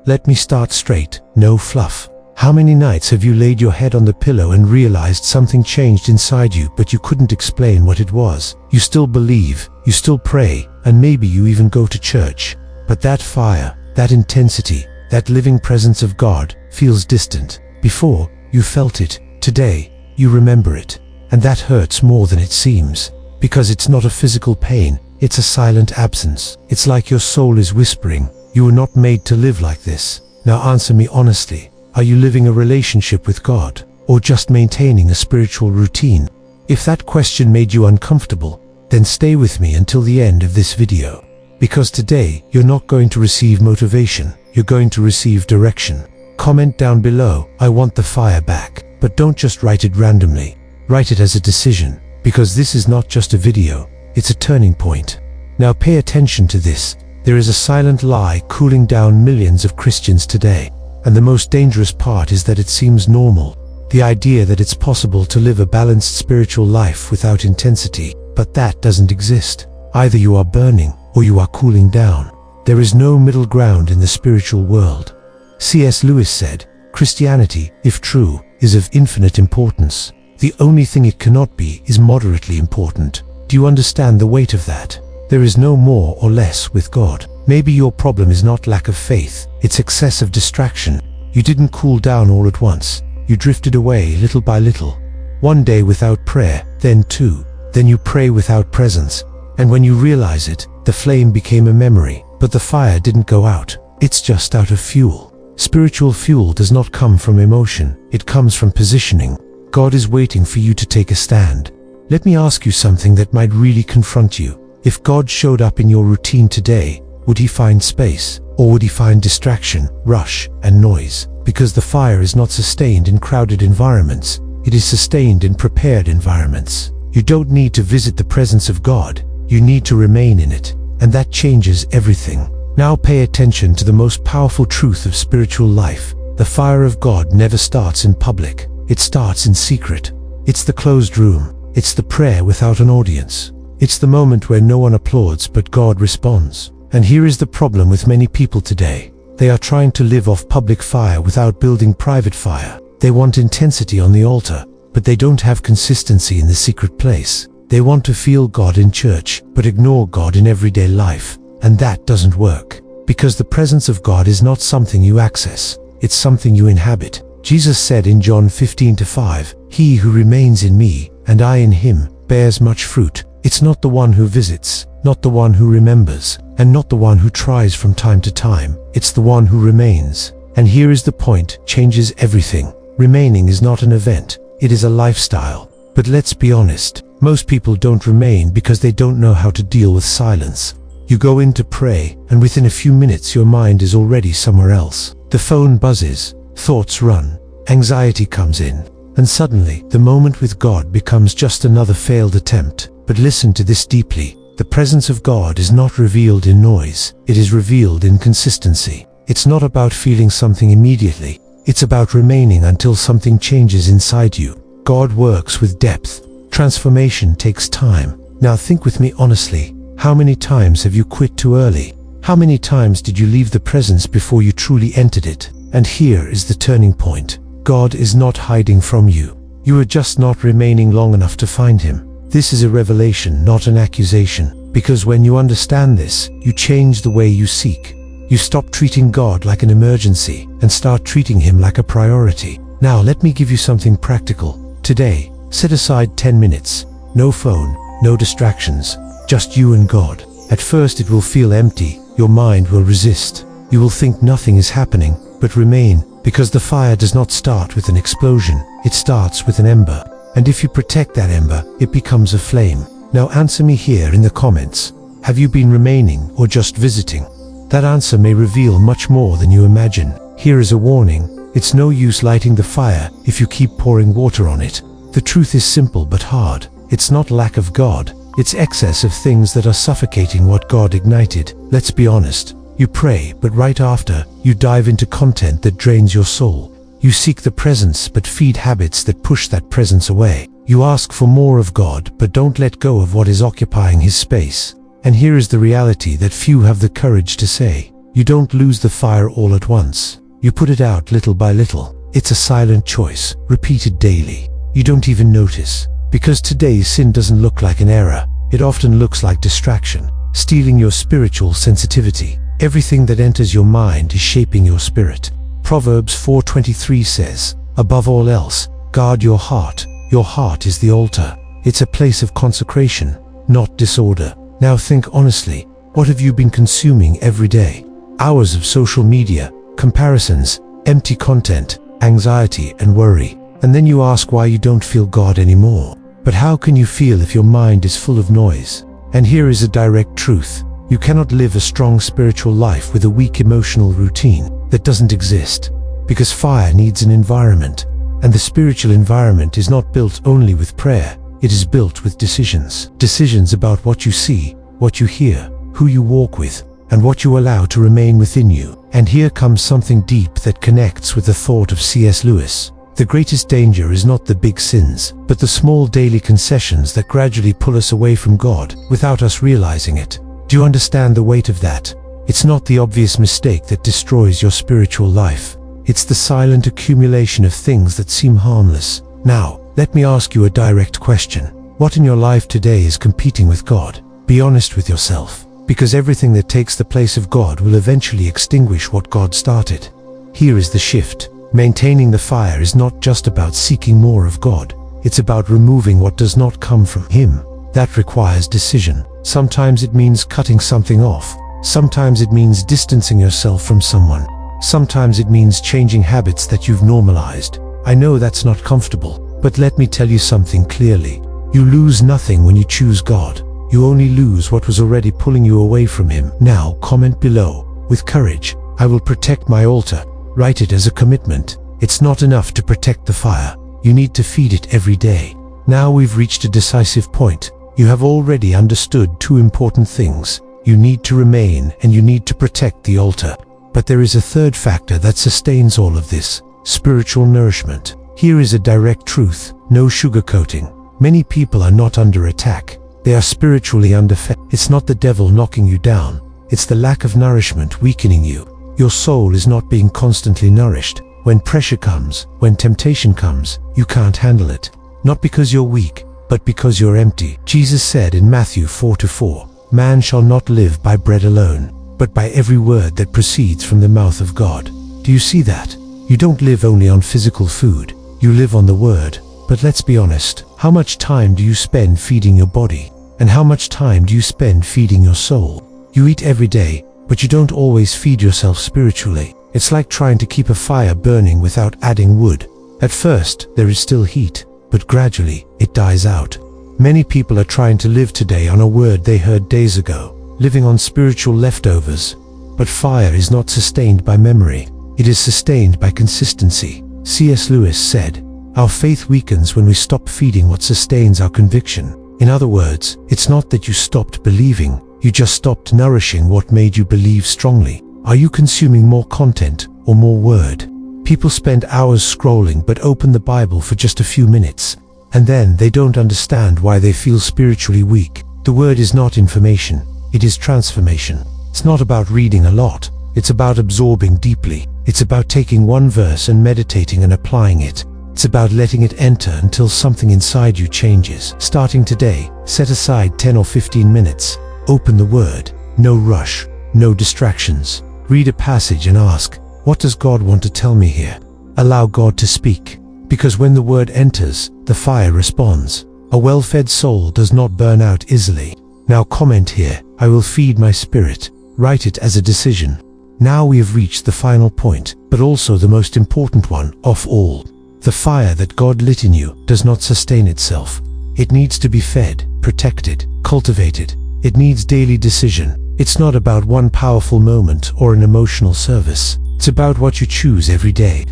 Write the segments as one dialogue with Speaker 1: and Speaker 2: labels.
Speaker 1: Let me start straight, no fluff. How many nights have you laid your head on the pillow and realized something changed inside you, but you couldn't explain what it was? You still believe, you still pray, and maybe you even go to church. But that fire, that intensity, that living presence of God feels distant. Before, you felt it. Today, you remember it. And that hurts more than it seems. Because it's not a physical pain, it's a silent absence. It's like your soul is whispering, "You were not made to live like this." Now answer me honestly. Are you living a relationship with God, or just maintaining a spiritual routine? If that question made you uncomfortable, then stay with me until the end of this video. Because today, you're not going to receive motivation, you're going to receive direction. Comment down below, "I want the fire back," but don't just write it randomly. Write it as a decision, because this is not just a video, it's a turning point. Now pay attention to this. There is a silent lie cooling down millions of Christians today. And the most dangerous part is that it seems normal. The idea that it's possible to live a balanced spiritual life without intensity, but that doesn't exist. Either you are burning, or you are cooling down. There is no middle ground in the spiritual world. C.S. Lewis said, "Christianity, if true, is of infinite importance. The only thing it cannot be is moderately important." Do you understand the weight of that? There is no more or less with God. Maybe your problem is not lack of faith, it's excessive distraction. You didn't cool down all at once. You drifted away little by little. One day without prayer, then two. Then you pray without presence. And when you realize it, the flame became a memory, but the fire didn't go out. It's just out of fuel. Spiritual fuel does not come from emotion, it comes from positioning. God is waiting for you to take a stand. Let me ask you something that might really confront you. If God showed up in your routine today, would he find space, or would he find distraction, rush, and noise? Because the fire is not sustained in crowded environments, it is sustained in prepared environments. You don't need to visit the presence of God, you need to remain in it, and that changes everything. Now pay attention to the most powerful truth of spiritual life. The fire of God never starts in public, it starts in secret. It's the closed room, it's the prayer without an audience. It's the moment where no one applauds but God responds. And here is the problem with many people today. They are trying to live off public fire without building private fire. They want intensity on the altar, but they don't have consistency in the secret place. They want to feel God in church, but ignore God in everyday life. And that doesn't work. Because the presence of God is not something you access, it's something you inhabit. Jesus said in John 15:5, "He who remains in me, and I in him, bears much fruit." It's not the one who visits, not the one who remembers, and not the one who tries from time to time. It's the one who remains. And here is the point, changes everything. Remaining is not an event, it is a lifestyle. But let's be honest, most people don't remain because they don't know how to deal with silence. You go in to pray, and within a few minutes your mind is already somewhere else. The phone buzzes, thoughts run, anxiety comes in, and suddenly the moment with God becomes just another failed attempt. But listen to this deeply. The presence of God is not revealed in noise, it is revealed in consistency. It's not about feeling something immediately, it's about remaining until something changes inside you. God works with depth. Transformation takes time. Now think with me honestly, how many times have you quit too early? How many times did you leave the presence before you truly entered it? And here is the turning point. God is not hiding from you. You are just not remaining long enough to find him. This is a revelation, not an accusation, because when you understand this, you change the way you seek. You stop treating God like an emergency and start treating him like a priority. Now let me give you something practical. Today, set aside 10 minutes. No phone, no distractions, just you and God. At first it will feel empty, your mind will resist. You will think nothing is happening, but remain, because the fire does not start with an explosion, it starts with an ember. And if you protect that ember, it becomes a flame. Now answer me here in the comments. Have you been remaining or just visiting? That answer may reveal much more than you imagine. Here is a warning. It's no use lighting the fire if you keep pouring water on it. The truth is simple but hard. It's not lack of God. It's excess of things that are suffocating what God ignited. Let's be honest. You pray, but right after, you dive into content that drains your soul. You seek the presence but feed habits that push that presence away. You ask for more of God but don't let go of what is occupying his space. And here is the reality that few have the courage to say. You don't lose the fire all at once. You put it out little by little. It's a silent choice, repeated daily. You don't even notice. Because today's sin doesn't look like an error. It often looks like distraction, stealing your spiritual sensitivity. Everything that enters your mind is shaping your spirit. Proverbs 4:23 says, "Above all else, guard your heart. Your heart is the altar." It's a place of consecration, not disorder. Now think honestly, what have you been consuming every day? Hours of social media, comparisons, empty content, anxiety and worry. And then you ask why you don't feel God anymore. But how can you feel if your mind is full of noise? And here is a direct truth. You cannot live a strong spiritual life with a weak emotional routine that doesn't exist. Because fire needs an environment. And the spiritual environment is not built only with prayer. It is built with decisions. Decisions about what you see, what you hear, who you walk with, and what you allow to remain within you. And here comes something deep that connects with the thought of C.S. Lewis. The greatest danger is not the big sins, but the small daily concessions that gradually pull us away from God without us realizing it. Do you understand the weight of that? It's not the obvious mistake that destroys your spiritual life. It's the silent accumulation of things that seem harmless. Now, let me ask you a direct question. What in your life today is competing with God? Be honest with yourself, because everything that takes the place of God will eventually extinguish what God started. Here is the shift. Maintaining the fire is not just about seeking more of God. It's about removing what does not come from Him. That requires decision. Sometimes it means cutting something off. Sometimes it means distancing yourself from someone. Sometimes it means changing habits that you've normalized. I know that's not comfortable, but let me tell you something clearly. You lose nothing when you choose God. You only lose what was already pulling you away from Him. Now comment below. With courage, I will protect my altar. Write it as a commitment. It's not enough to protect the fire. You need to feed it every day. Now we've reached a decisive point. You have already understood two important things. You need to remain and you need to protect the altar. But there is a third factor that sustains all of this. Spiritual nourishment. Here is a direct truth. No sugarcoating. Many people are not under attack. They are spiritually underfed. It's not the devil knocking you down. It's the lack of nourishment weakening you. Your soul is not being constantly nourished. When pressure comes, when temptation comes, you can't handle it. Not because you're weak, but because you're empty. Jesus said in Matthew 4:4, "Man shall not live by bread alone, but by every word that proceeds from the mouth of God." Do you see that? You don't live only on physical food. You live on the Word. But let's be honest, how much time do you spend feeding your body? And how much time do you spend feeding your soul? You eat every day, but you don't always feed yourself spiritually. It's like trying to keep a fire burning without adding wood. At first, there is still heat, but gradually, it dies out. Many people are trying to live today on a word they heard days ago, living on spiritual leftovers. But fire is not sustained by memory. It is sustained by consistency. C.S. Lewis said, "Our faith weakens when we stop feeding what sustains our conviction." In other words, it's not that you stopped believing, you just stopped nourishing what made you believe strongly. Are you consuming more content or more word? People spend hours scrolling but open the Bible for just a few minutes, and then they don't understand why they feel spiritually weak. The word is not information, it is transformation. It's not about reading a lot, it's about absorbing deeply. It's about taking one verse and meditating and applying it. It's about letting it enter until something inside you changes. Starting today, set aside 10 or 15 minutes. Open the Word. No rush, no distractions. Read a passage and ask, what does God want to tell me here? Allow God to speak. Because when the Word enters, the fire responds. A well-fed soul does not burn out easily. Now comment here, I will feed my spirit. Write it as a decision. Now we have reached the final point, but also the most important one of all. The fire that God lit in you does not sustain itself. It needs to be fed, protected, cultivated. It needs daily decision. It's not about one powerful moment or an emotional service. It's about what you choose every day.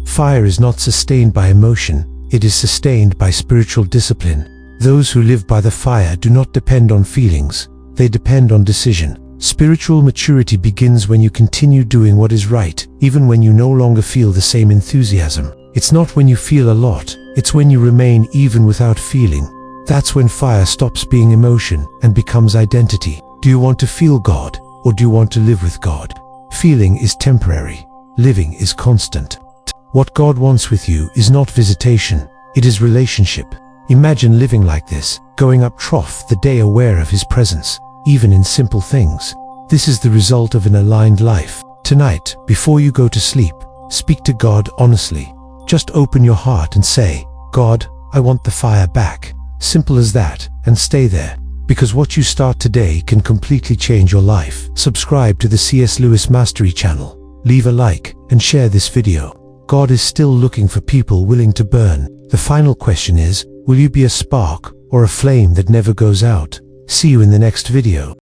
Speaker 1: Fire is not sustained by emotion. It is sustained by spiritual discipline. Those who live by the fire do not depend on feelings. They depend on decision. Spiritual maturity begins when you continue doing what is right, even when you no longer feel the same enthusiasm. It's not when you feel a lot, it's when you remain even without feeling. That's when fire stops being emotion and becomes identity. Do you want to feel God, or do you want to live with God? Feeling is temporary. Living is constant. What God wants with you is not visitation, it is relationship. Imagine living like this, going up trough the day aware of His presence, even in simple things. This is the result of an aligned life. Tonight, before you go to sleep, speak to God honestly. Just open your heart and say, God, I want the fire back. Simple as that, and stay there. Because what you start today can completely change your life. Subscribe to the C.S. Lewis Mastery channel. Leave a like and share this video. God is still looking for people willing to burn. The final question is, will you be a spark or a flame that never goes out? See you in the next video.